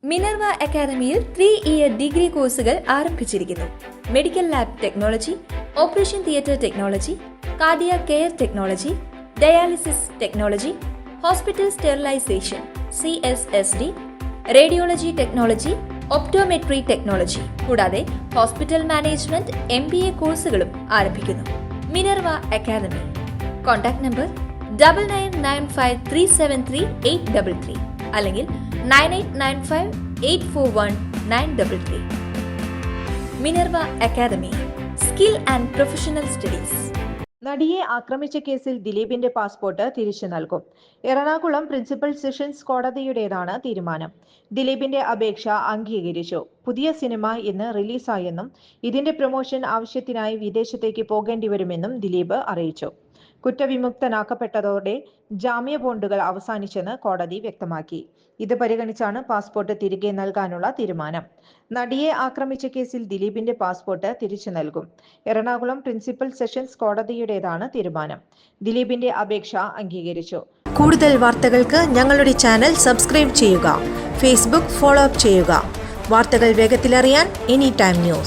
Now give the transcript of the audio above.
Minerva അക്കാദമിയിൽ 3-ഇയർ degree കോഴ്സുകൾ ആരംഭിച്ചിരിക്കുന്നു. Medical lab technology, operation theatre technology, cardiac care technology, dialysis technology, hospital sterilisation CSSD, radiology technology, optometry technology കൂടാതെ hospital management MBA കോഴ്സുകളും ആരംഭിക്കുന്നു. Minerva academy. Contact number 9995373833 അല്ലെങ്കിൽ 9895841933. Minerva academy, skill and professional studies. നടിയെ ആക്രമിച്ച കേസിൽ ദിലീപിന്റെ passport തിരിച്ചു നൽകും. എറണാകുളം പ്രിൻസിപ്പൽ സെഷൻസ് കോടതിയുടേതാണ് തീരുമാനം. ദിലീപിന്റെ അപേക്ഷ അംഗീകരിച്ചു. പുതിയ സിനിമ ഇന്ന് റിലീസായെന്നും ഇതിന്റെ പ്രൊമോഷൻ ആവശ്യത്തിനായി വിദേശത്തേക്ക് പോകേണ്ടി വരുമെന്നും ദിലീപ് അറിയിച്ചു. കുറ്റവിമുക്തനാക്കപ്പെട്ടതോടെ ജാമ്യ ബോണ്ടുകൾ അവസാനിച്ചെന്ന് കോടതി വ്യക്തമാക്കി. ഇത് പരിഗണിച്ചാണ് പാസ്പോർട്ട് തിരികെ നൽകാനുള്ള തീരുമാനം. നടിയെ ആക്രമിച്ച കേസിൽ ദിലീപിന്റെ പാസ്പോർട്ട് തിരിച്ചു നൽകും. എറണാകുളം പ്രിൻസിപ്പൽ സെഷൻസ് കോടതിയുടേതാണ് തീരുമാനം. ദിലീപിന്റെ അപേക്ഷ അംഗീകരിച്ചു. കൂടുതൽ വാർത്തകൾക്ക് ഞങ്ങളുടെ ചാനൽ സബ്സ്ക്രൈബ് ചെയ്യുക. ഫേസ്ബുക്ക് ഫോളോ അപ്പ് ചെയ്യുക. വാർത്തകൾ വേഗത്തിലറിയാൻ എനി ടൈം ന്യൂസ്.